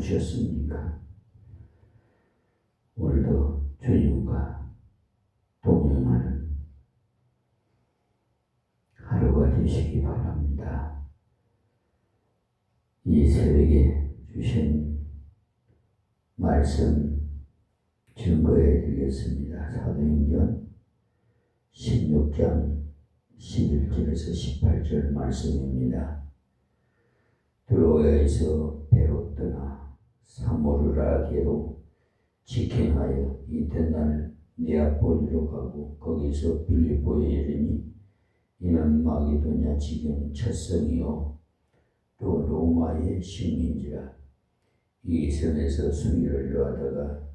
누우셨습니까? 오늘도 주님과 동행하는 하루가 되시기 바랍니다. 이 새벽에 주신 말씀 증거해 드리겠습니다. 사도행전 16장 11절에서 18절 말씀입니다. 드로아에서 배로 떠나 사모르라게로 직행하여 이튿날 네아폴리로 가고 거기서 빌립보에 이르니 이는 마게도냐 지경 첫 성이요 또 로마의 식민지라. 이 성에서 수일을 요하다가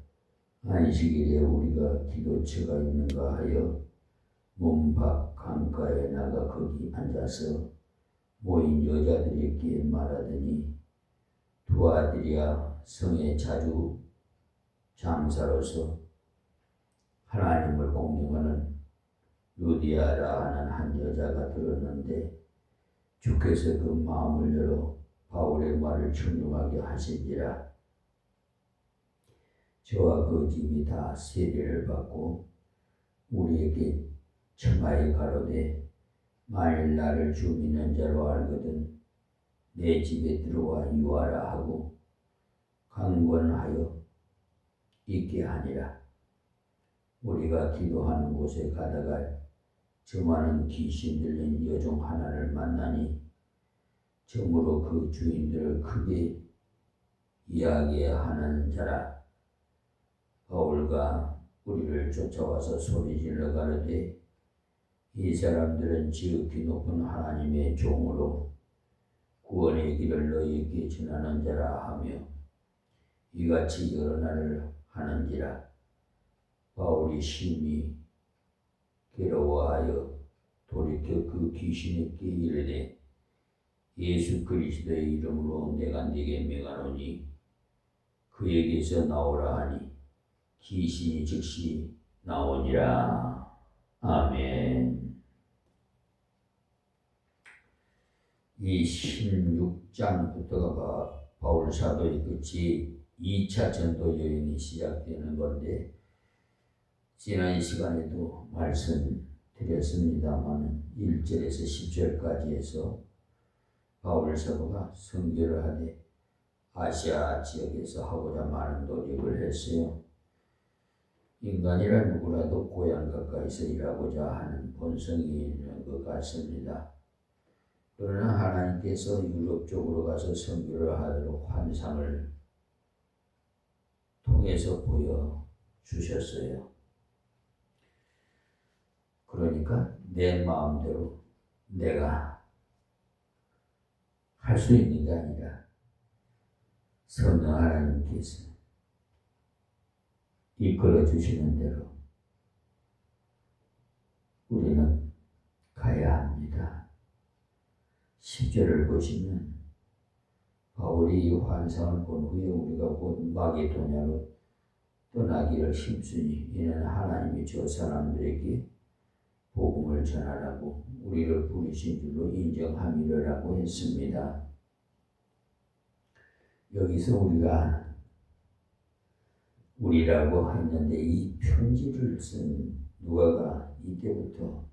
안식일에 우리가 기도처가 있는가 하여 문 밖 강가에 나가 거기 앉아서 모인 여자들에게 말하더니 두 아들이야 성에 자주 장사로서 하나님을 공경하는 루디아라 하는 한 여자가 들었는데 주께서 그 마음을 열어 바울의 말을 청중하게 하시니라. 저와 그 집이 다 세례를 받고 우리에게 청하여 가로되 만일 나를 주 믿는 자로 알거든 내 집에 들어와 유하라 하고 강권하여 있게 하니라. 우리가 기도하는 곳에 가다가 저 많은 귀신 들린 여종 하나를 만나니 점으로 그 주인들을 크게 이야기하는 자라. 바울과 우리를 쫓아와서 소리질러 가로되 이 사람들은 지극히 높은 하나님의 종으로 구원의 길을 너희에게 전하는 자라 하며 이같이 여러 날을 하는지라. 바울이 심히 괴로워하여 돌이켜 그 귀신에게 이르되 예수 그리스도의 이름으로 내가 네게 명하노니 그에게서 나오라 하니 귀신이 즉시 나오니라. 아멘. 이 16장부터가 바울 사도의 끝이 2차 전도 여행이 시작되는 건데 지난 시간에도 말씀드렸습니다만 1절에서 10절까지 해서 바울 사도가 선교를 하되 아시아 지역에서 하고자 많은 노력을 했어요. 인간이란 누구라도 고향 가까이서 일하고자 하는 본성이 있는 것 같습니다. 그러나 하나님께서 유럽 쪽으로 가서 선교를 하도록 환상을 통해서 보여주셨어요. 그러니까 내 마음대로 내가 할 수 있는 게 아니라 성령 하나님께서 이끌어 주시는 대로 우리는 가야 합니다. 10절을 보시면 바울이 이 환상을 본 후에 우리가 곧 마게도냐로 떠나기를 힘쓰니 이는 하나님이 저 사람들에게 복음을 전하라고 우리를 부르신 줄로 인정함이라고 했습니다. 여기서 우리라고 했는데 이 편지를 쓴 누가가 이때부터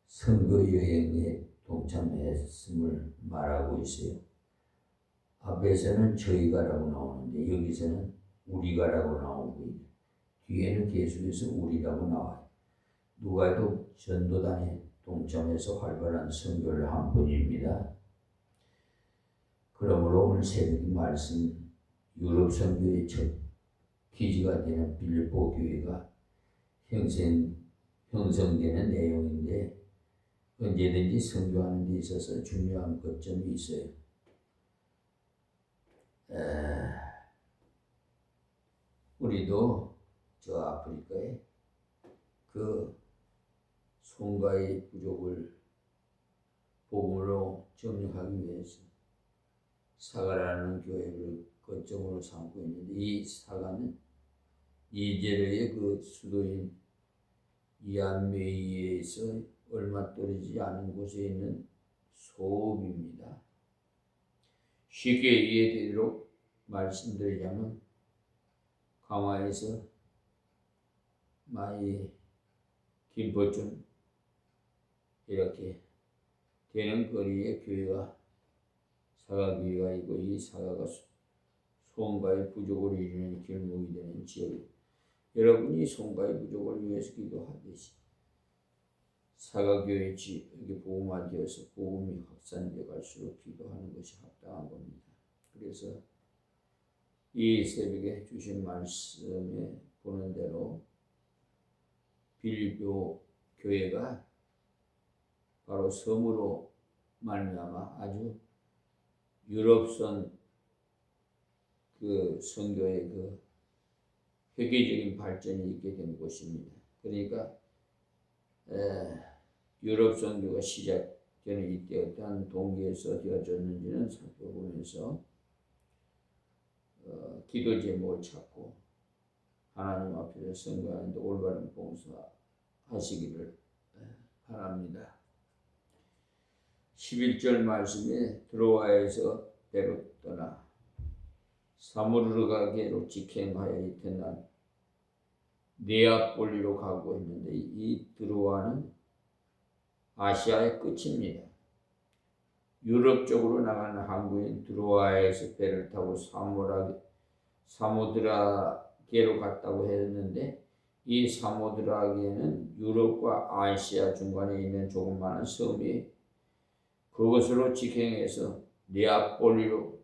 선거 여행에 동참했음을 말하고 있어요. 앞에서는 저희가라고 나오는데 여기서는 우리가라고 나오고 뒤에는 계속해서 우리라고 나와요. 누가도 전도단에 동참해서 활발한 선교를 한 분입니다. 그러므로 오늘 새벽 말씀 유럽 선교의 첫 기지가 되는 빌립보 교회가 형성되는 내용인데 언제든지 선교하는 데 있어서 중요한 거점이 있어요. 우리도 저 아프리카에 그 송가의 부족을 복음으로 정력하기 위해서 사가라는 교회를 거점으로 삼고 있는데 이 사가는 니제리아의 그 수도인 이안메이에서 얼마 떨어지지 않은 곳에 있는 소읍입니다. 쉽게 이해되도록 말씀드리자면 강화에서 많이 김포쯤 이렇게 되는 거리에 교회가 사가교회가 있고 이 사가가 소원과의 부족을 이루는 길목이 되는 지역에 여러분이 소원과의 부족을 위해서 기도하듯이 사가교회 지역이 복음화되어서 복음이 확산되어 갈수록 기도하는 것이 합당한 겁니다. 그래서 이 새벽에 주신 말씀에 보는 대로 빌립보 교회가 바로 섬으로 말미암아 아주 유럽선 그 선교의 그 회계적인 발전이 있게 된 곳입니다. 그러니까 유럽 선교가 시작되는 이때 어떠한 동기에서 되어졌는지는 살펴보면서 기도 제목을 찾고 하나님 앞에서 선교하는데 올바른 봉사하시기를 바랍니다. 11절 말씀에 드로아에서 배로 떠나 사모르가게로 직행하여 이튿날 네아폴리로 가고 있는데 이 드로아는 아시아의 끝입니다. 유럽 쪽으로 나가는 항구인 드로아에서 배를 타고 사모드라게로 갔다고 했는데 이 사모드라게는 유럽과 아시아 중간에 있는 조그마한 섬이 그것으로 직행해서 네아폴리로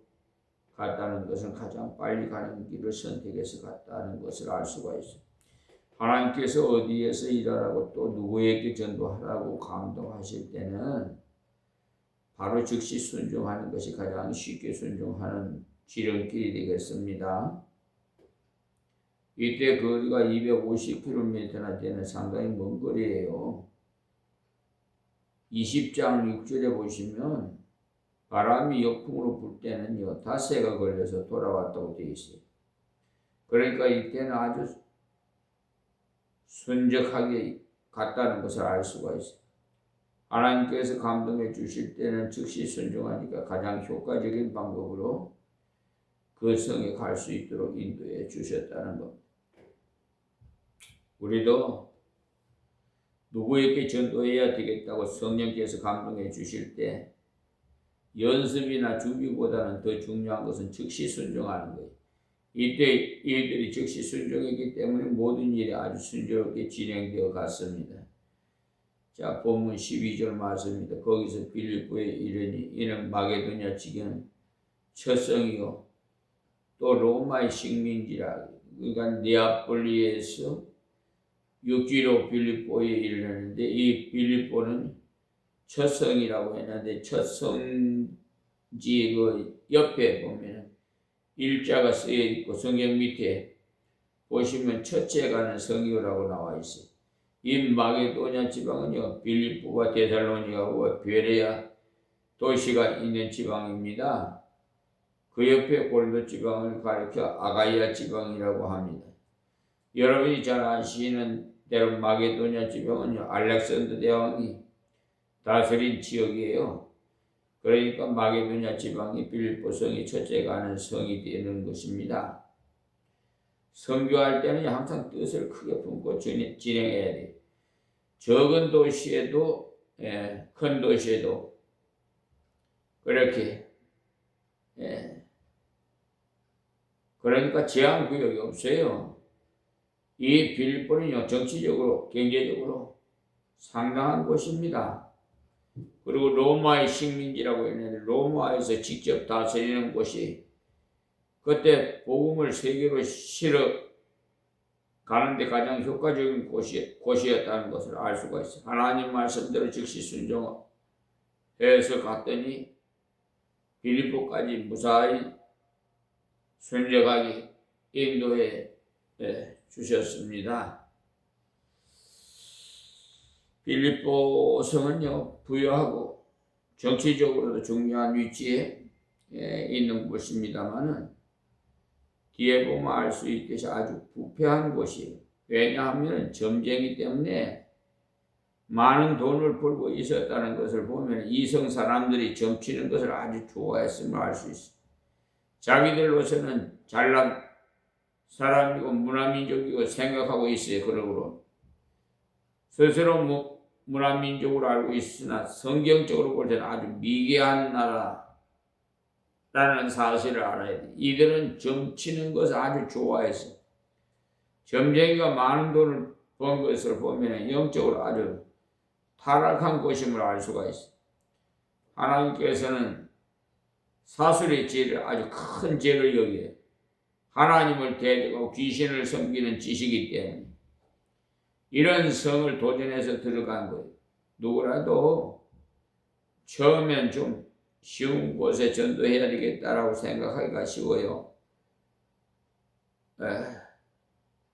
갔다는 것은 가장 빨리 가는 길을 선택해서 갔다는 것을 알 수가 있어요. 하나님께서 어디에서 일하라고 또 누구에게 전도하라고 감동하실 때는 바로 즉시 순종하는 것이 가장 쉽게 순종하는 지름길이 되겠습니다. 이때 거리가 250km나 되는 상당히 먼 거리예요. 20장 6절에 보시면 바람이 역풍으로 불 때는요 닷새가 걸려서 돌아왔다고 되어 있어요. 그러니까 이때는 아주 순적하게 갔다는 것을 알 수가 있어요. 하나님께서 감동해 주실 때는 즉시 순종하니까 가장 효과적인 방법으로 그 성에 갈 수 있도록 인도해 주셨다는 겁니다. 우리도 누구에게 전도해야 되겠다고 성령께서 감동해 주실 때 연습이나 준비보다는 더 중요한 것은 즉시 순종하는 거예요. 이때 일들이 즉시 순종했기 때문에 모든 일이 아주 순조롭게 진행되어 갔습니다. 자, 본문 12절 말씀입니다. 거기서 빌립보에 이르니 이는 마게도냐 지경 첫 성이요 또 로마의 식민지라. 그러니까 네아폴리에서 육지로 빌립보에 이르렀는데 이 빌립보는 첫 성이라고 했는데 첫 성지 그 옆에 보면 일자가 쓰여 있고 성경 밑에 보시면 첫째 가는 성이라고 나와 있어요. 이 마게도냐 지방은요 빌립보와 데살로니가와 베레아 도시가 있는 지방입니다. 그 옆에 고린도 지방을 가리켜 아가이아 지방이라고 합니다. 여러분이 잘 아시는 대로 마게도냐 지방은요 알렉산더 대왕이 다스린 지역이에요. 그러니까 마게도냐 지방이 빌립보 성이 첫째 가는 성이 되는 것입니다. 선교할 때는 항상 뜻을 크게 품고 진행해야 돼요. 적은 도시에도 큰 도시에도 그렇게 그러니까 제한 구역이 없어요. 이 빌립보는요 정치적으로 경제적으로 상당한 곳입니다. 그리고 로마의 식민지라고 했는데 로마에서 직접 다스리는 곳이 그때 복음을 세계로 실어 가는데 가장 효과적인 곳이었다는 것을 알 수가 있어요. 하나님 말씀대로 즉시 순종해서 갔더니 빌립보까지 무사히 순적하게 인도해 주셨습니다. 빌립보 성은요 부유하고 정치적으로도 중요한 위치에 있는 곳입니다만은 뒤에 보면 알 수 있듯이 아주 부패한 곳이에요. 왜냐하면 점쟁이 때문에 많은 돈을 벌고 있었다는 것을 보면 이성 사람들이 점치는 것을 아주 좋아했음을 알 수 있어요. 자기들로서는 잘난 사람이고 문화민족이고 생각하고 있어요. 그러므로 스스로 문화민족으로 알고 있으나 성경적으로 볼 때는 아주 미개한 나라라는 사실을 알아야 돼. 이들은 점치는 것을 아주 좋아해서 점쟁이가 많은 돈을 번 것을 보면 영적으로 아주 타락한 것임을 알 수가 있어. 하나님께서는 사술의 죄를 아주 큰 죄를 여기요. 하나님을 대적하고 귀신을 섬기는 짓이기 때문에 이런 성을 도전해서 들어간 거예요. 누구라도 처음엔 좀 쉬운 곳에 전도해야 되겠다라고 생각하기가 쉬워요.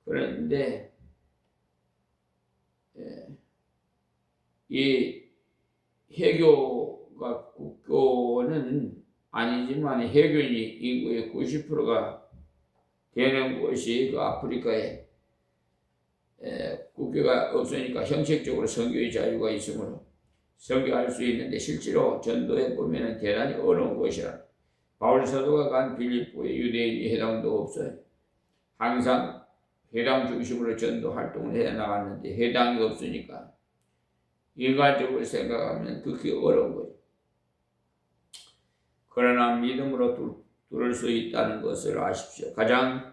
그런데 이 해교가 국교는 아니지만 해교인이 인구의 90%가 되는 곳이 그 아프리카에 국교가 없으니까 형식적으로 선교의 자유가 있으므로 선교할 수 있는데 실제로 전도해 보면 대단히 어려운 곳이라. 바울 사도가 간 빌립보에 유대인이 해당도 없어요. 항상 해당 중심으로 전도 활동을 해 나갔는데 해당이 없으니까 인간적으로 생각하면 극히 어려운 거예요. 그러나 믿음으로 뚫을 수 있다는 것을 아십시오. 가장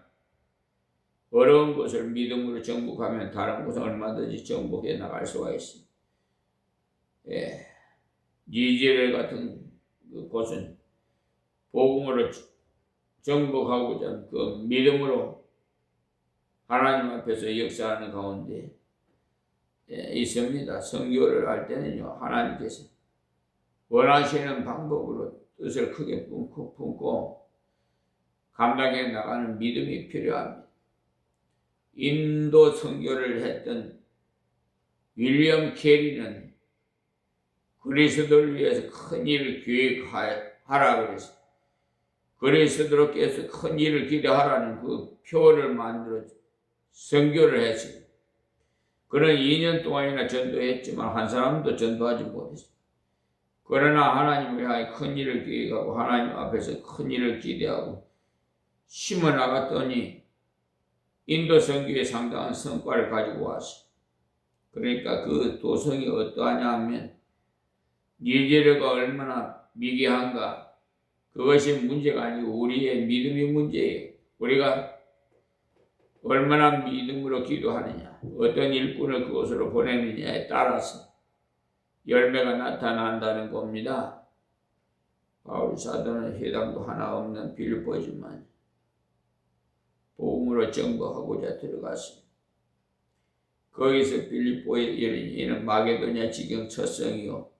어려운 것을 믿음으로 정복하면 다른 곳은 얼마든지 정복해 나갈 수가 있습니다. 니제르 같은 그 곳은 복음으로 정복하고자 그 믿음으로 하나님 앞에서 역사하는 가운데 있습니다. 선교를 할 때는요, 하나님께서 원하시는 방법으로 뜻을 크게 품고 감당해 나가는 믿음이 필요합니다. 인도 선교를 했던 윌리엄 캐리는 그리스도를 위해서 큰 일을 계획하라 그래서 그리스도께서 큰 일을 기대하라는 그 표를 만들어 선교를 했어요. 그는 2년 동안이나 전도했지만 한 사람도 전도하지 못했어요. 그러나 하나님을 향해 큰 일을 계획하고 하나님 앞에서 큰 일을 기대하고 심어 나갔더니 인도 선교에 상당한 성과를 가지고 왔어요. 그러니까 그 도성이 어떠하냐 하면 니제르가 얼마나 미개한가, 그것이 문제가 아니고 우리의 믿음이 문제예요. 우리가 얼마나 믿음으로 기도하느냐, 어떤 일꾼을 그곳으로 보내느냐에 따라서 열매가 나타난다는 겁니다. 바울 사도는 회당도 하나 없는 빌립보지만 복음으로 정복하고자 들어갔습니다. 거기서 빌립보에 이르니 이는 마게도냐 지경 첫 성이요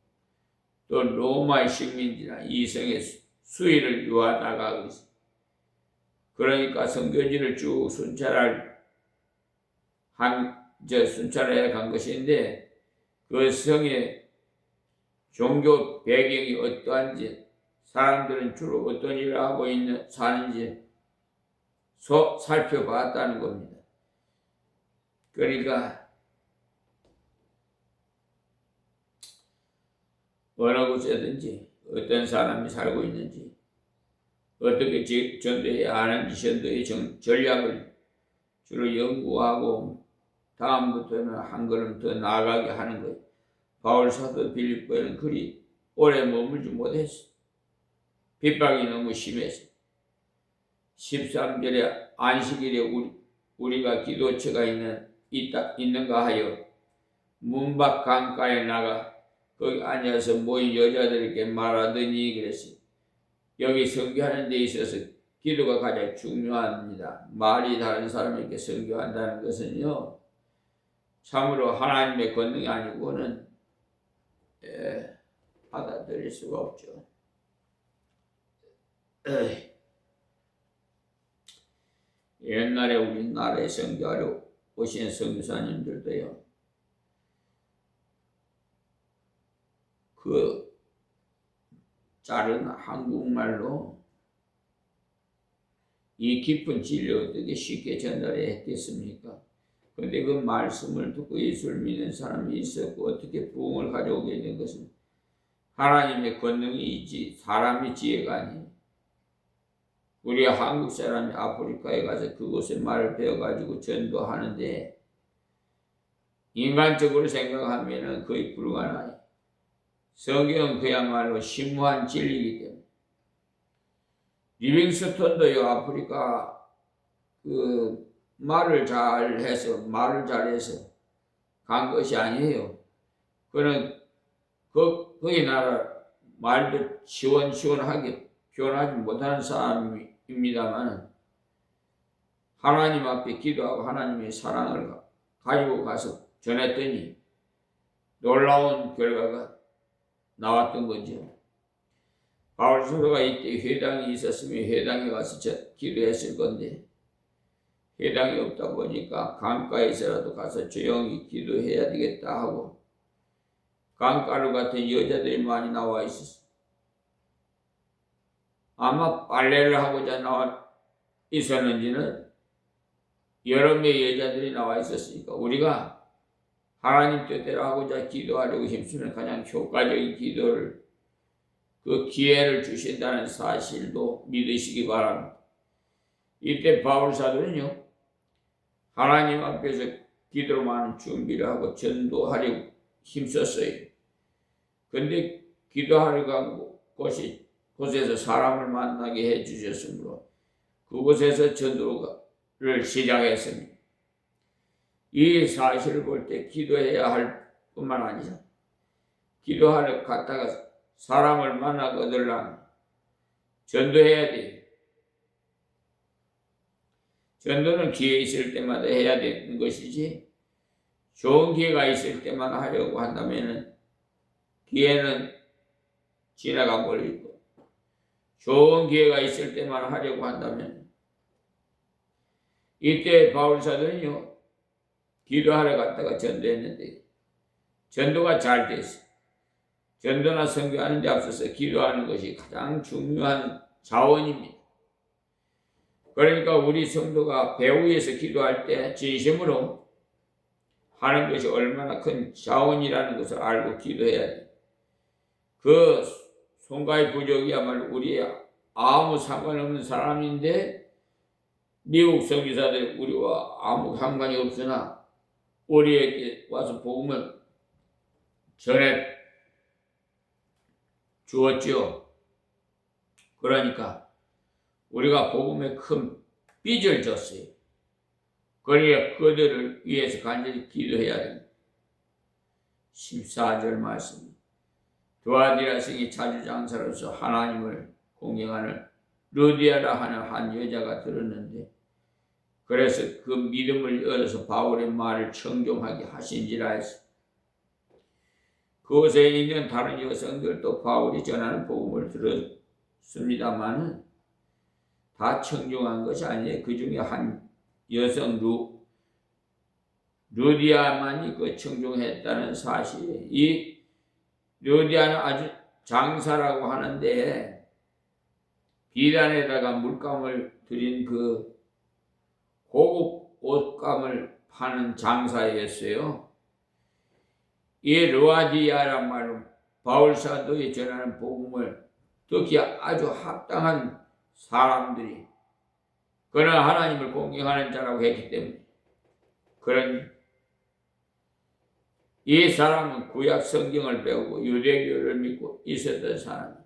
또 로마의 식민지나 이 성의 수위를 유하다가 있습니다. 그러니까 선교지를 쭉 순찰해 간 것인데 그 성의 종교 배경이 어떠한지, 사람들은 주로 어떤 일을 하고 사는지 살펴봤다는 겁니다. 그러니까 어느 곳에든지 어떤 사람이 살고 있는지, 어떻게 전도해야 하는지 전도의 전략을 주로 연구하고 다음부터는 한 걸음 더 나아가게 하는 거예요. 바울 사도 빌립보에는 그리 오래 머물지 못했어. 핍박이 너무 심해서. 13절에 안식일에 우리가 기도처가 있는가 하여 문 밖 강가에 나가 거기 앉아서 모인 여자들에게 말하더니 그랬어요. 여기 선교하는 데 있어서 기도가 가장 중요합니다. 말이 다른 사람에게 선교한다는 것은요, 참으로 하나님의 권능이 아니고는 받아들일 수가 없죠. 옛날에 우리나라에 선교하러 오신 선교사님들도요, 그 자른 한국말로 이 깊은 진리를 어떻게 쉽게 전달해 했겠습니까? 그런데 그 말씀을 듣고 예수를 믿는 사람이 있었고 어떻게 부흥을 가져오게 된 것은 하나님의 권능이 있지 사람의 지혜가 아니에요. 우리 한국 사람이 아프리카에 가서 그곳의 말을 배워가지고 전도하는데 인간적으로 생각하면 거의 불가능해요. 성경은 그야말로 심오한 진리이기 때문에. 리빙스톤도요, 아프리카 말을 잘해서 간 것이 아니에요. 그는 거기 나라 말도 시원시원하게 표현하지 못하는 사람입니다만 하나님 앞에 기도하고 하나님의 사랑을 가지고 가서 전했더니 놀라운 결과가 나왔던 거죠. 바울 사도가 이때 회당이 있었으면 회당에 가서 기도했을 건데 회당이 없다 보니까 강가에서라도 가서 조용히 기도해야 되겠다 하고 강가루 같은 여자들이 많이 나와 있었어. 아마 빨래를 하고자 나와 있었는지는 여러 명의 여자들이 나와 있었으니까 우리가 하나님 뜻대로 하고자 기도하려고 힘쓰면 가장 효과적인 기도를 그 기회를 주신다는 사실도 믿으시기 바랍니다. 이때 바울 사도는요, 하나님 앞에서 기도로 많은 준비를 하고 전도하려고 힘썼어요. 근데 기도하러 간 곳에서 사람을 만나게 해주셨으므로 그곳에서 전도를 시작했습니다. 이 사실을 볼 때 기도해야 할 뿐만 아니라 기도하러 갔다가 사람을 만나거들랑 전도해야 돼요. 전도는 기회 있을 때마다 해야 되는 것이지 좋은 기회가 있을 때만 하려고 한다면 기회는 지나가 버리고 좋은 기회가 있을 때만 하려고 한다면 이때 바울 사도는요 기도하러 갔다가 전도했는데 전도가 잘 됐어요. 전도나 선교하는 데 앞서서 기도하는 것이 가장 중요한 자원입니다. 그러니까 우리 성도가 배 위에서 기도할 때 진심으로 하는 것이 얼마나 큰 자원이라는 것을 알고 기도해야 돼. 그 손가의 부족이야말로 우리의 아무 상관없는 사람인데 미국 선교사들이 우리와 아무 상관이 없으나 우리에게 와서 복음을 전해 주었죠. 그러니까 우리가 복음에 큰 빚을 졌어요. 그러니까 그들을 위해서 간절히 기도해야 됩니다. 14절 말씀. 두아디라 성의 차주장사로서 하나님을 공경하는 루디아라 하는 한 여자가 들었는데 그래서 그 믿음을 얻어서 바울의 말을 청종하게 하신지라 했어. 그곳에 있는 다른 여성들도 바울이 전하는 복음을 들었습니다만 다 청종한 것이 아니에요. 그 중에 한 여성 루디아만이 그 청종했다는 사실이에요. 이 루디아는 아주 장사라고 하는데 비단에다가 물감을 들인 그 고급 옷감을 파는 장사였어요. 이 루아디아란 말은 바울 사도에 전하는 복음을 듣기 아주 합당한 사람들이 그러나 하나님을 공경하는 자라고 했기 때문에 그런 이 사람은 구약 성경을 배우고 유대교를 믿고 있었던 사람이에요.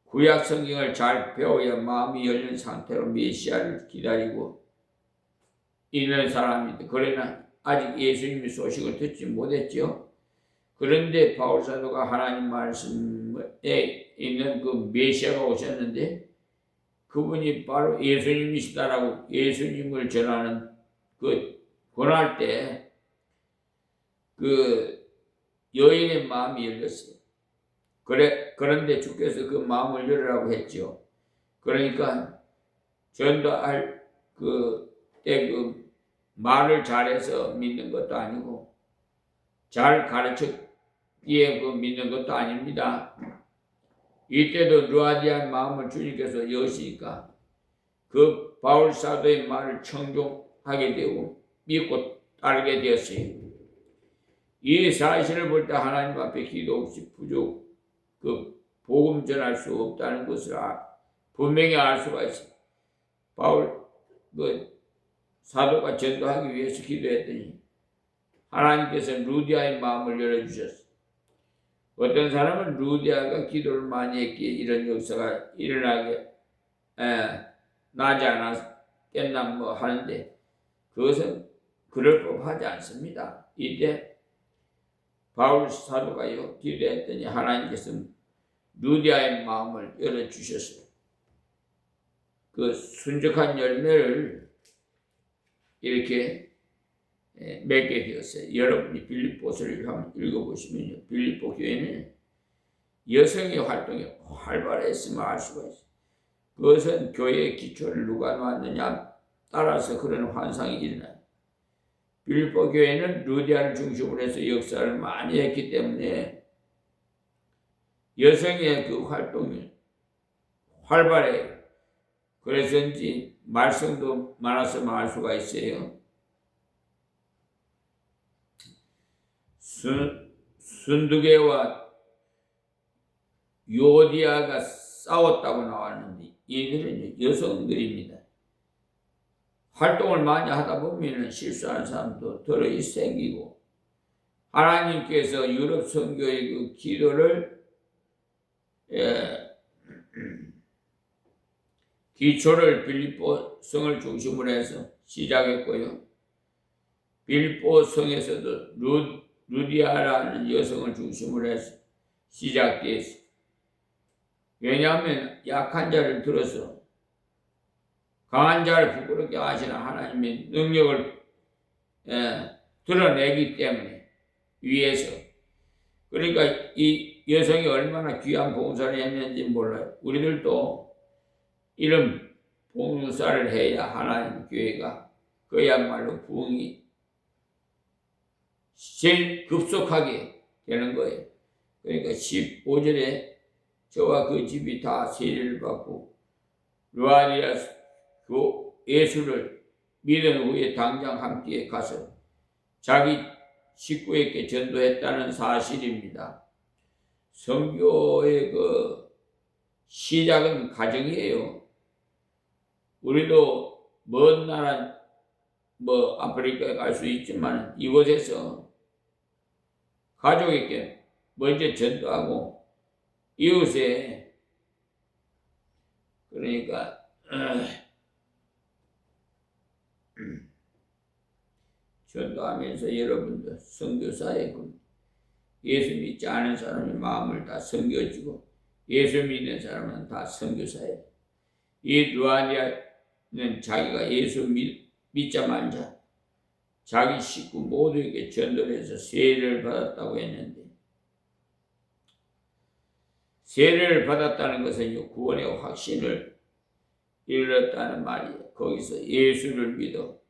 구약 성경을 잘 배워야 마음이 열린 상태로 메시아를 기다리고 있는 사람인데 그러나 아직 예수님의 소식을 듣지 못했죠. 그런데 바울 사도가 하나님 말씀에 있는 그 메시아가 오셨는데 그분이 바로 예수님이시다라고 예수님을 전하는 권할 때 그 여인의 마음이 열렸어요. 그런데 주께서 그 마음을 열으라고 했죠. 그러니까 전도할 그때 그 말을 잘해서 믿는 것도 아니고 잘 가르쳤기에 그 믿는 것도 아닙니다. 이때도 루아디안 마음을 주님께서 여시니까 그 바울 사도의 말을 청종하게 되고 믿고 따르게 되었어요. 이 사실을 볼 때 하나님 앞에 기도 없이 복음 전할 수 없다는 것을 분명히 알 수가 있어요. 바울 사도가 전도하기 위해서 기도했더니 하나님께서 루디아의 마음을 열어주셨어요. 어떤 사람은 루디아가 기도를 많이 했기에 이런 역사가 일어나게 나지 않았겠나 하는데 그것은 그럴 법하지 않습니다. 이때 바울 사도가요 기도했더니 하나님께서 루디아의 마음을 열어주셨어요. 그 순적한 열매를 이렇게 맺게 되었어요. 여러분이 빌립보서를 한번 읽어보시면요. 빌립보 교회는 여성의 활동이 활발했음을 알 수가 있어요. 그것은 교회의 기초를 누가 놓았느냐 따라서 그런 환상이 일어나요. 빌립보 교회는 루디아를 중심으로 해서 역사를 많이 했기 때문에 여성의 그 활동이 활발해요. 그래서인지 말썽도 많아서 알 수가 있어요. 순두개와 요디아가 싸웠다고 나왔는데 이들은 여성들입니다. 활동을 많이 하다 보면 실수하는 사람도 들어이 생기고 하나님께서 유럽 선교의 그 기도를 기초를 빌립보 성을 중심으로 해서 시작했고요. 빌립보 성에서도 루디아라는 여성을 중심으로 해서 시작되었어요. 왜냐하면 약한 자를 들어서 강한 자를 부끄럽게 하시는 하나님의 능력을 드러내기 때문에 위해서. 그러니까 이 여성이 얼마나 귀한 봉사를 했는지 몰라요. 우리들도 이런 봉사를 해야 하나님 교회가 그야말로 부흥이 제일 급속하게 되는 거예요. 그러니까 15절에 저와 그 집이 다 세례를 받고 루아디아 예수를 믿은 후에 당장 함께 가서 자기 식구에게 전도했다는 사실입니다. 선교의 그 시작은 가정이에요. 우리도 먼 나라 아프리카에 갈 수 있지만 이곳에서 가족에게 먼저 전도하고 이웃에 그러니까 전도하면서 여러분들 선교사에 예수 믿지 않은 사람의 마음을 다 섬겨주고 예수 믿는 사람은 다 선교사예요. 이 루아디아는 자기가 예수 믿자마자 자기 식구 모두에게 전도를 해서 세례를 받았다고 했는데 세례를 받았다는 것은 구원의 확신을 이뤘다는 말이에요. 거기서 예수를 믿어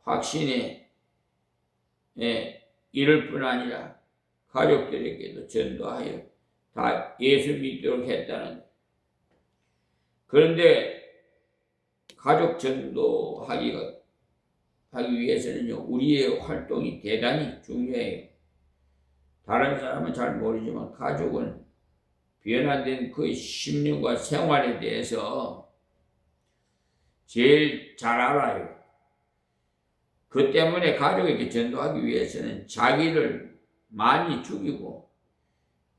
확신에 이를 뿐 아니라 가족들에게도 전도하여 다 예수 믿도록 했다는. 그런데 가족 전도하기 위해서는요, 우리의 활동이 대단히 중요해요. 다른 사람은 잘 모르지만 가족은 변화된 그 심령과 생활에 대해서 제일 잘 알아요. 그 때문에 가족에게 전도하기 위해서는 자기를 많이 죽이고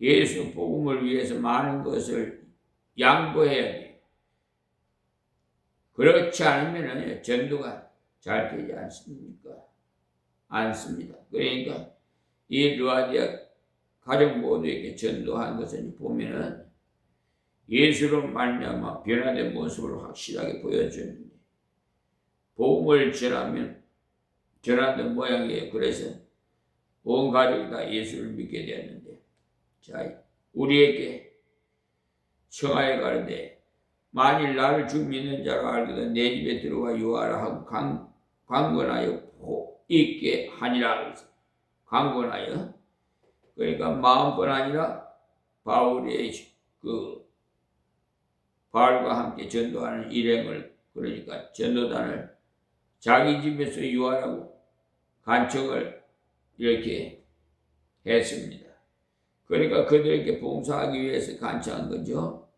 예수 복음을 위해서 많은 것을 양보해야 돼요. 그렇지 않으면 전도가 잘 되지 않습니다. 그러니까 이 루아디아 가족 모두에게 전도한 것을 보면은 예수로 말미암아 변화된 모습을 확실하게 보여주는데 복음을 전하던 모양이에요. 그래서 온 가족이 다 예수를 믿게 되었는데, 자, 우리에게 청하여 가는데 만일 나를 주 믿는 자로 알거든 내 집에 들어와 유하라 하고 강권하여 복 있게 하니라. 강권하여, 그러니까 마음뿐 아니라 바울과 함께 전도하는 일행을, 그러니까 전도단을 자기 집에서 유하라고 간청을 이렇게 했습니다. 그러니까 그들에게 봉사하기 위해서 간청한 거죠.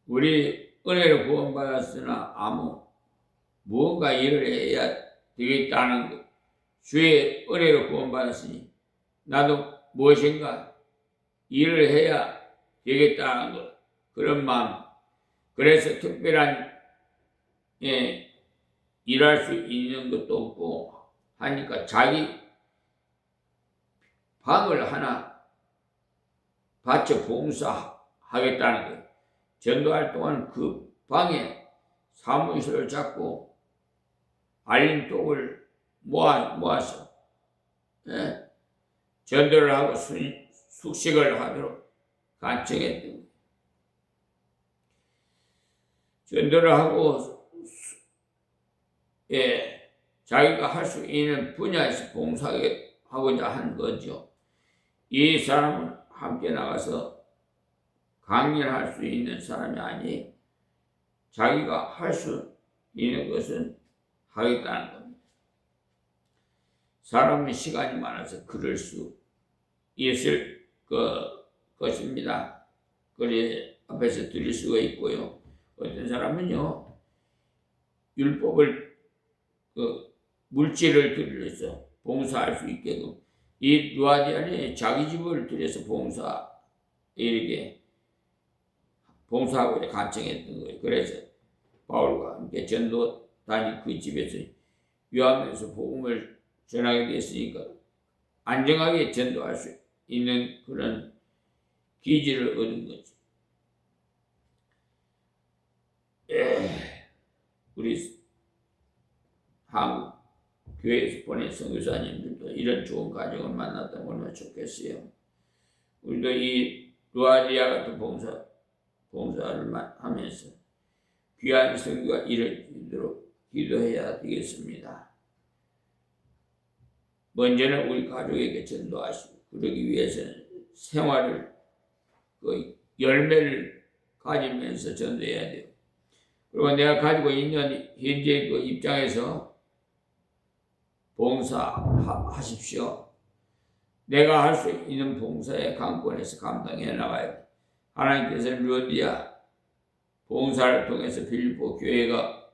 우리 은혜로 구원받았으나 무언가 일을 해야 되겠다는 것. 주의 은혜로 구원받았으니 나도 무엇인가 일을 해야 되겠다는 것. 그런 마음. 그래서 특별한 일할 수 있는 것도 없고 하니까 자기 방을 하나 바쳐 봉사하겠다는 거예요. 전도할 동안 그 방에 사무실을 잡고 알림톡을 모아서 전도를 하고 숙식을 하도록 간청했던 거예요. 전도를 하고 자기가 할 수 있는 분야에서 봉사하고자 한 거죠. 이 사람은 함께 나가서 강연할 수 있는 사람이 아니 자기가 할 수 있는 것은 하겠다는 겁니다. 사람은 시간이 많아서 그럴 수 있을 것입니다. 그래 앞에서 드릴 수가 있고요. 어떤 사람은요 율법을 물질을 들여서 봉사할 수 있게끔 이 루아디안에 자기 집을 들여서 이렇게 봉사하고 간청했던 거예요. 그래서 바울과 함께 전도 다닌 그 집에서 유하면서 복음을 전하게 됐으니까 안정하게 전도할 수 있는 그런 기질을 얻은 거죠. 우리 한국 교회에서 보낸 선교사님들도 이런 좋은 가정을 만났다면 얼마나 좋겠어요. 우리도 이 루아디아 같은 봉사를 하면서 귀한 선교가 이루어지도록 기도해야 되겠습니다. 먼저는 우리 가족에게 전도하시고 그러기 위해서는 생활을 열매를 가지면서 전도해야 돼요. 그리고 내가 가지고 있는 현재 입장에서 봉사하십시오. 내가 할 수 있는 봉사의 강권에서 감당해 나가야 돼. 하나님께서 루아디아 봉사를 통해서 빌립보 교회가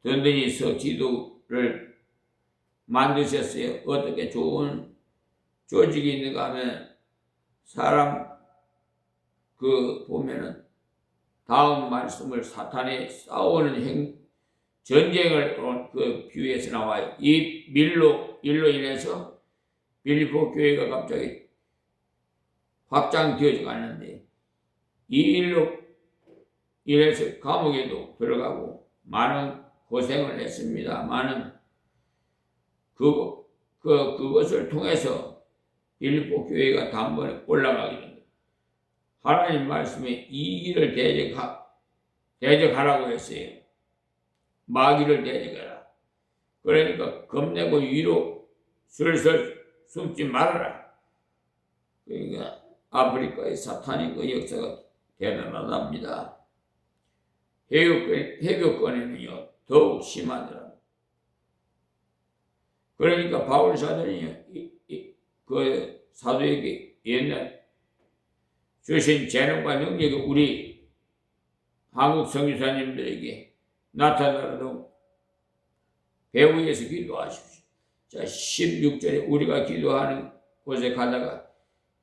든든히 지도를 만드셨어요. 어떻게 좋은 조직이 있는가 하면 사람 보면은 다음 말씀을 사탄의 싸우는 전쟁을 비유해서 나와요. 이 일로 인해서 빌립보 교회가 갑자기 확장되어져 가는데 이 일로 인해서 감옥에도 들어가고 많은 고생을 했습니다. 많은 그것을 통해서 빌립보 교회가 단번에 올라가게 됩니다. 하나님 말씀에 이 일을 대적하라고 했어요. 마귀를 대적하라. 그러니까 겁내고 위로 슬슬 숨지 말아라. 그러니까 아프리카의 사탄의 역사가 대단하답니다. 해교권에는요 더욱 심하더라. 그러니까 바울 사도는요 그 사도에게 옛날 주신 재능과 능력이 우리 한국 선교사님들에게 나타나도록 배후에서 기도하십시오. 자, 16절에 우리가 기도하는 곳에 가다가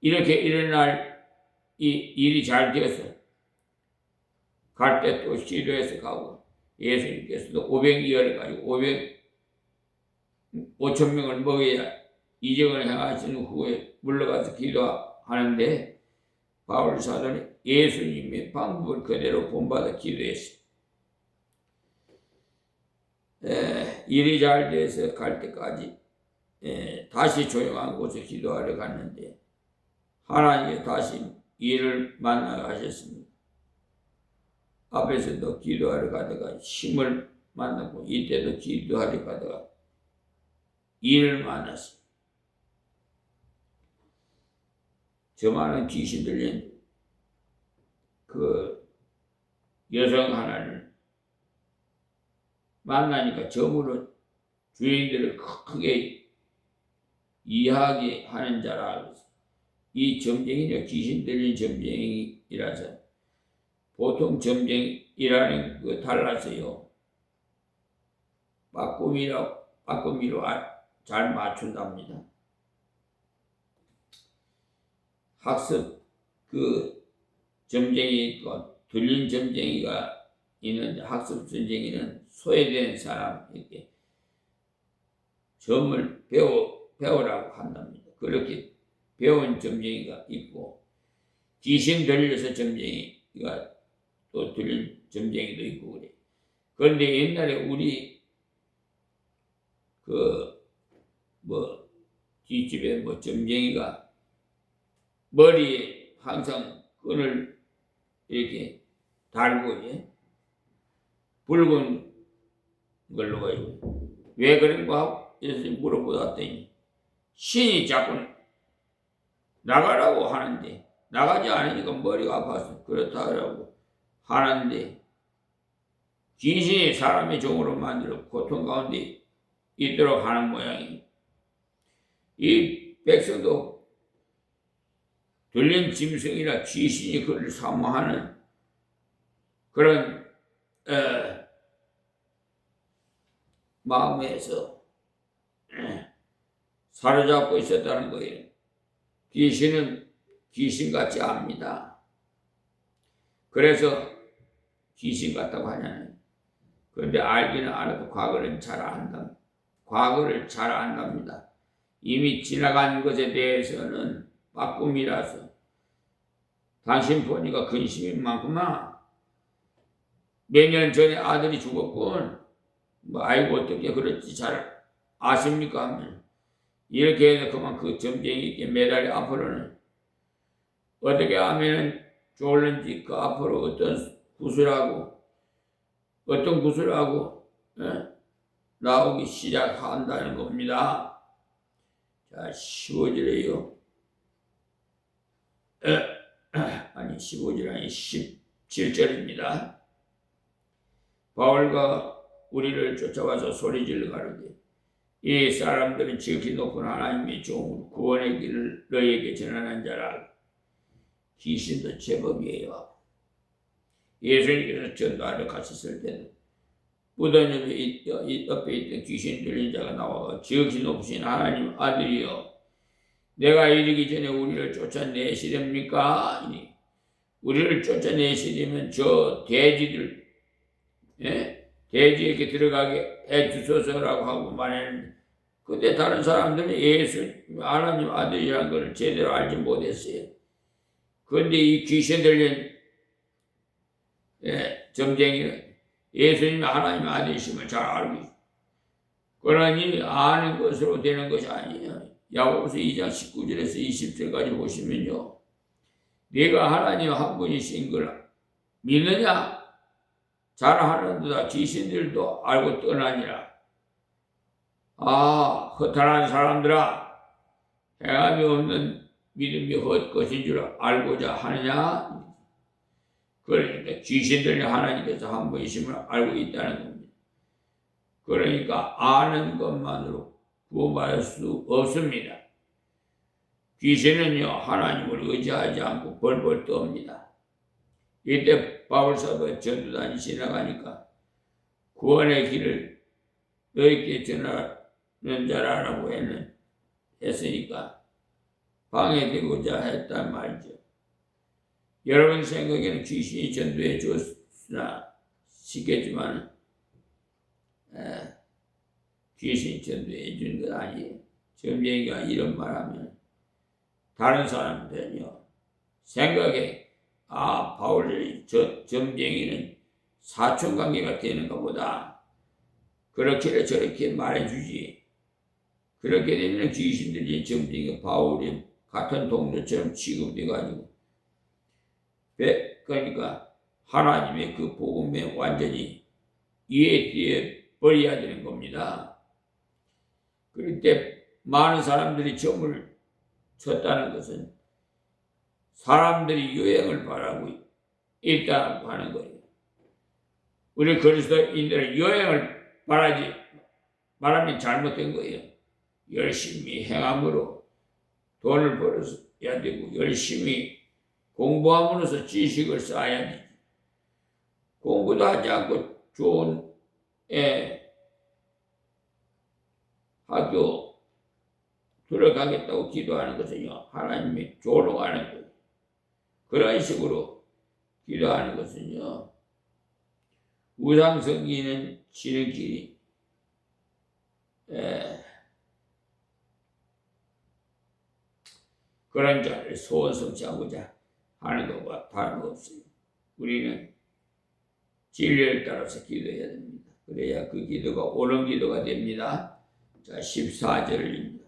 이렇게 일어날 이 일이 잘 되어서 갈 때 또 기도해서 가고 예수님께서도 500이어를 가지고 5,000명을 먹여야 이적을 행하신 후에 물러가서 기도하는데 바울 사도는 예수님의 방법을 그대로 본받아 기도했어요. 일이 잘 돼서 갈 때까지 다시 조용한 곳에 기도하러 갔는데 하나님이 다시 일을 만나게 하셨습니다. 앞에서도 기도하러 가다가 힘을 만나고 이때도 기도하러 가다가 일을 만났어요. 저 많은 귀신 들린 그 여성 하나를 만나니까 저물은 주인들을 크게 이해하게 하는 자라. 이 점쟁이는 귀신 들린 점쟁이라서 보통 점쟁이라는 그 달라서요. 빠꾸미로 잘 맞춘답니다. 학습 그 점쟁이 들린 점쟁이가 있는데 학습 점쟁이는 소외된 사람에게 점을 배우라고 한답니다. 그렇게 배운 점쟁이가 있고 귀신 들려서 점쟁이가 또 들린 점쟁이도 있고 그래. 그런데 옛날에 우리 뒷집에 점쟁이가 머리에 항상 끈을 이렇게 달고, 예? 붉은 걸로 가지고 왜 그런가 하고 물어보았더니 신이 자꾸 나가라고 하는데 나가지 않으니까 머리가 아파서 그렇다고 하는데 귀신이 사람의 종으로 만들어 고통 가운데 있도록 하는 모양이 이 백성도 들린 짐승이나 귀신이 그를 사모하는 그런 마음에서 사로잡고 있었다는 거예요. 귀신은 귀신같이 압니다. 그래서 귀신 같다고 하냐는. 그런데 알기는 알아도 과거를 잘 안답니다. 이미 지나간 것에 대해서는 빠꿈이라서 당신 보니까 근심이 많구나. 몇 년 전에 아들이 죽었군. 아이고 어떻게 그렇지 잘 아십니까 하면 이렇게 해서 그만 그 점쟁이께 매달려 앞으로는 어떻게 하면 좋을는지 그 앞으로 어떤 구슬하고 나오기 시작한다는 겁니다. 자, 15절에요. 15절 아니 17절입니다. 바울과 우리를 쫓아와서 소리질러 가로되 이 사람들은 지극히 높은 하나님의 종으로 구원의 길을 너희에게 전하는 자라. 귀신도 제법이에요. 예수님께서 전도하러 가셨을 때는 무덤 옆에 있던 귀신 들린 자가 나와 지극히 높으신 하나님 아들이여 내가 이르기 전에 우리를 쫓아내시렵니까? 우리를 쫓아내시려면 저 돼지들 돼지에게 들어가게 해주소서라고 하고 말했는데 그때 다른 사람들은 예수 하나님 아들이라는 걸 제대로 알지 못했어요. 그런데 이 귀신 들린 점쟁이는 예수님이 하나님 아들이심을 잘 알고 있어요. 그러니 아는 것으로 되는 것이 아니에요. 야고보서 2장 19절에서 20절까지 보시면요. 네가 하나님 한 분이신 걸 믿느냐? 잘하는도다 귀신들도 알고 떠나니라. 허탄한 사람들아 행함이 없는 믿음이 헛것인 줄 알고자 하느냐? 그러니까 귀신들이 하나님께서 한 분이심을 알고 있다는 겁니다. 그러니까 아는 것만으로 구원받을 수 없습니다. 귀신은요 하나님을 의지하지 않고 벌벌 떱니다. 이때 바울사도가 전도단이 지나가니까 구원의 길을 너희께 전하는 자라라고 했으니까 방해되고자 했단 말이죠. 여러분 생각에는 귀신이 전도해 줬으나 시겠지만 귀신이 전도해 주는 건 아니에요. 점쟁이가 이런 말하면 다른 사람들은요 생각에 바울의 점쟁이는 사촌관계가 되는가 보다 그렇게 저렇게 말해주지. 그렇게 되면 귀신들이 점쟁이가 바울이 같은 동료처럼 취급돼가지고 그러니까 하나님의 그 복음에 완전히 이해되어 버려야 되는 겁니다. 그럴 때 많은 사람들이 점을 쳤다는 것은 사람들이 유행을 바라고 있다고 하는 거예요. 우리 그리스도인들은 유행을 바라면 잘못된 거예요. 열심히 행함으로 돈을 벌어야 되고 열심히 공부함으로써 지식을 쌓아야 되지. 공부도 하지 않고 좋은 학교 들어가겠다고 기도하는 것은요, 하나님이 조롱하는 거예요. 그런 식으로 기도하는 것은요, 우상 섬기는 지름길이 그런 자를 소원 성취하고자 하는 것과 다름없어요. 우리는 진리를 따라서 기도해야 됩니다. 그래야 그 기도가 옳은 기도가 됩니다. 자, 14절입니다.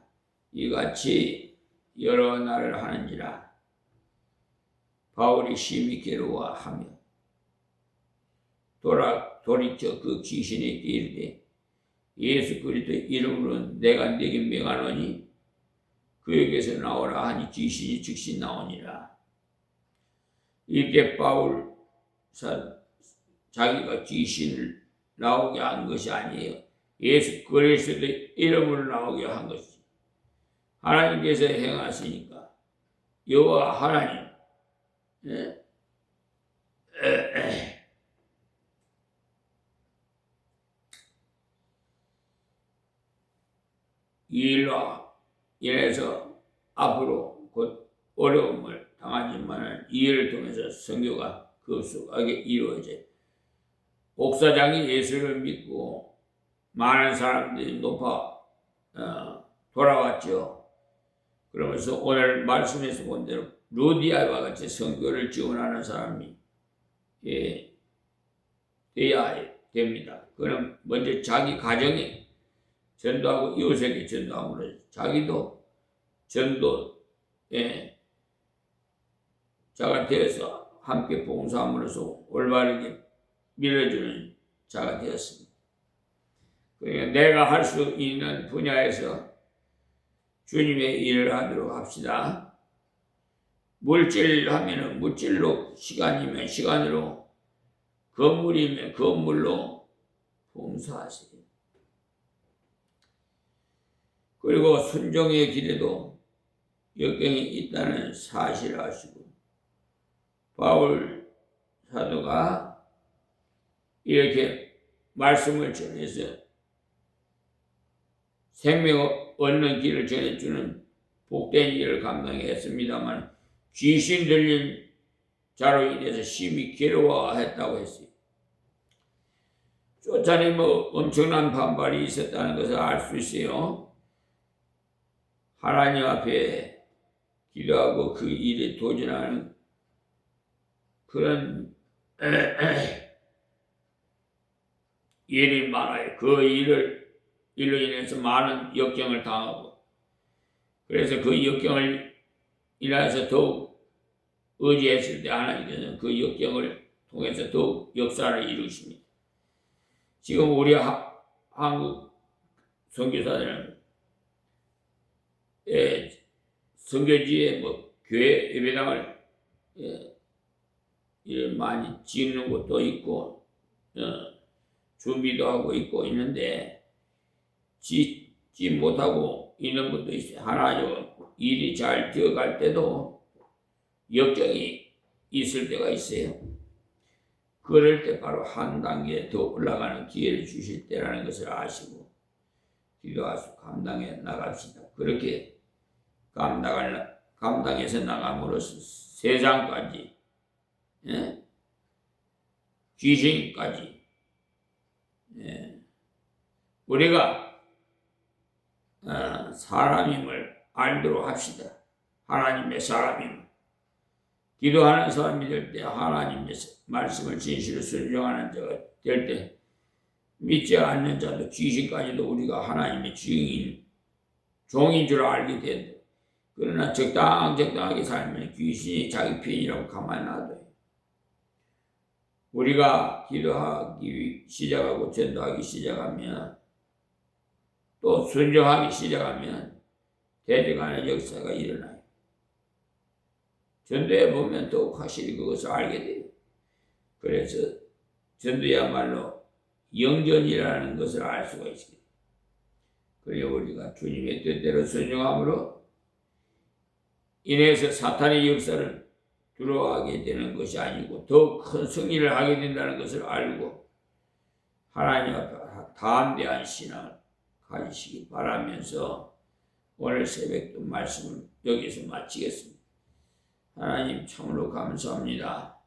이같이 여러 날을 하는지라 바울이 심히 괴로워하며 돌이켜 그 귀신에게 이르되 예수 그리스도의 이름으로 내가 네게 명하노니 그에게서 나오라 하니 귀신이 즉시 나오니라. 이때 바울 자기가 귀신을 나오게 한 것이 아니에요. 예수 그리스도의 이름으로 나오게 한 것이. 하나님께서 행하시니까 여호와 하나님 이 일로 인해서 앞으로 곧 어려움을 당하지만 이 일을 통해서 선교가 급속하게 이루어져요. 목사장이 예수를 믿고 많은 사람들이 돌아왔죠. 그러면서 오늘 말씀에서 본 대로 루디아와 같이 선교를 지원하는 사람이 되어야 됩니다. 그럼 먼저 자기 가정에 전도하고 이웃에게 전도함으로 자기도 전도에 자가 되어서 함께 봉사함으로써 올바르게 밀어주는 자가 되었습니다. 그러니까 내가 할 수 있는 분야에서 주님의 일을 하도록 합시다. 물질 하면은 물질로, 시간이면 시간으로, 건물이면 건물로 봉사하세요. 그리고 순종의 길에도 역경이 있다는 사실을 아시고, 바울 사도가 이렇게 말씀을 전해서 생명을 얻는 길을 전해주는 복된 일을 감당했습니다만 귀신 들린 자로 인해서 심히 괴로워했다고 했어요. 쫓아내면 엄청난 반발이 있었다는 것을 알 수 있어요. 하나님 앞에 기도하고 그 일에 도전하는 그런 일이 많아요. 그 일로 인해서 많은 역경을 당하고, 그래서 그 역경을 인해서 더욱 의지했을 때 하나님께서는 그 역경을 통해서 더욱 역사를 이루십니다. 지금 우리 한국 선교사들은 선교지에 교회 예배당을 많이 짓는 것도 있고 준비도 하고 있고 있는데 짓지 못하고 있는 것도 있어요. 하나님 일이 잘 되어갈 때도 역경이 있을 때가 있어요. 그럴 때 바로 한 단계 더 올라가는 기회를 주실 때라는 것을 아시고 기도하시고 감당해 나갑시다. 그렇게 감당해서 나감으로써 세상까지 귀신까지 우리가 사람임을 알도록 합시다. 하나님의 사람임을. 기도하는 사람이 될 때 하나님의 말씀을 진실로 순종하는 자가 될 때 믿지 않는 자도 귀신까지도 우리가 하나님의 종인 줄 알게 된다. 그러나 적당하게 살면 귀신이 자기 편이라고 가만히 놔둬요. 우리가 기도하기 시작하고 전도하기 시작하면 또 순종하기 시작하면 대적하는 역사가 일어나요. 전도해 보면 더욱 확실히 그것을 알게 돼요. 그래서 전도야말로 영전이라는 것을 알 수가 있습니다. 그래야 우리가 주님의 뜻대로 순종함으로 인해서 사탄의 역사를 들어가게 되는 것이 아니고 더 큰 승리를 하게 된다는 것을 알고 하나님 앞에 담대한 신앙을 가지시기 바라면서 오늘 새벽도 말씀을 여기서 마치겠습니다. 하나님 참으로 감사합니다.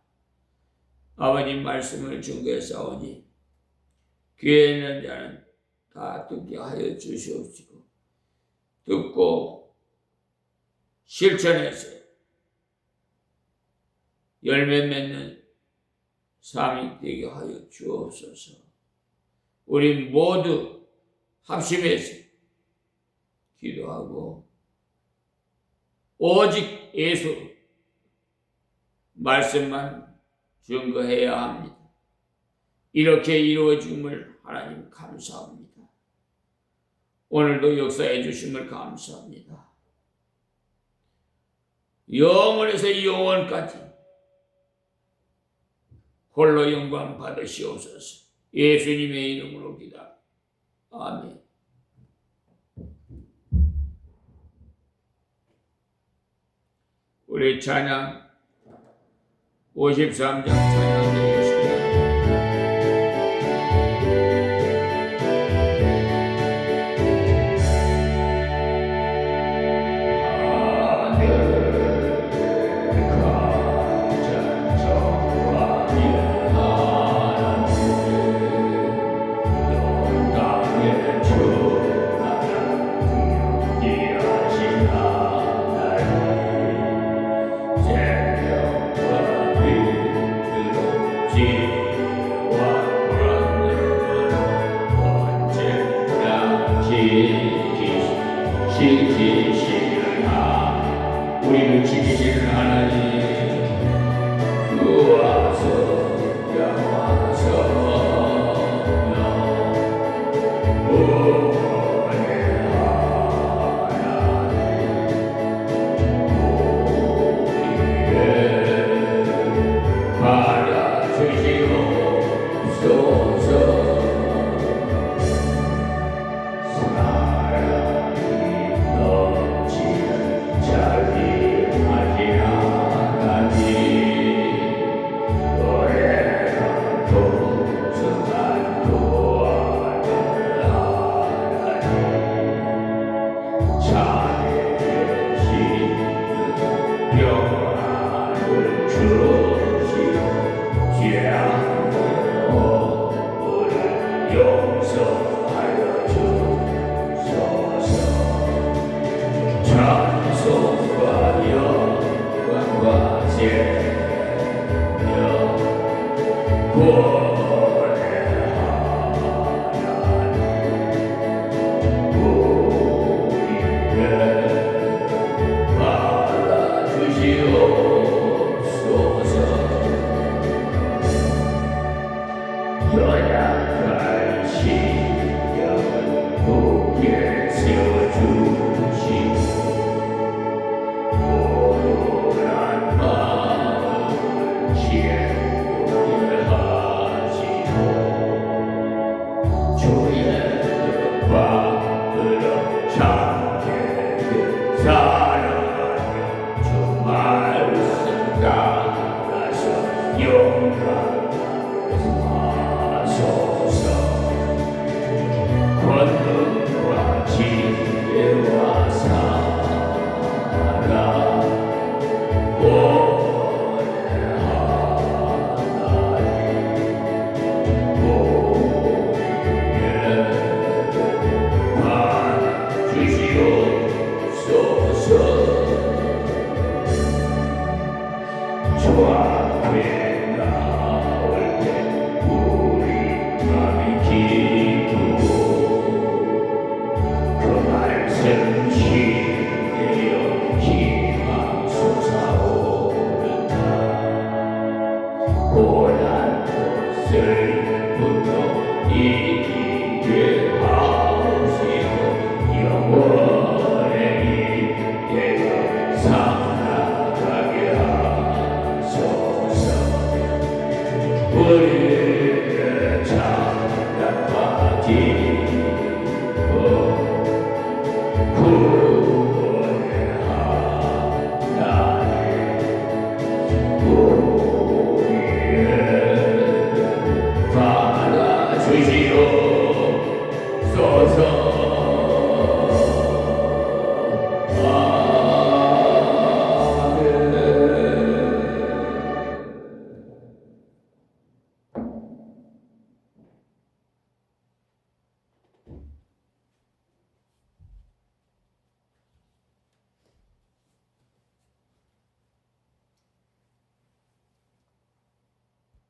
아버님 말씀을 증거했사오니 귀에 있는 자는 다 듣게 하여 주시옵시고 듣고 실천해서 열매 맺는 삶이 되게 하여 주옵소서. 우리 모두 합심해서 기도하고 오직 예수 말씀만 증거해야 합니다. 이렇게 이루어짐을 하나님 감사합니다. 오늘도 역사해 주심을 감사합니다. 영원에서 영원까지 홀로 영광 받으시옵소서. 예수님의 이름으로 기도합니다. 아멘. 우리 찬양 53장 찬양 드리겠습니다. 우리를 지키시는 하나님 구하소서 우리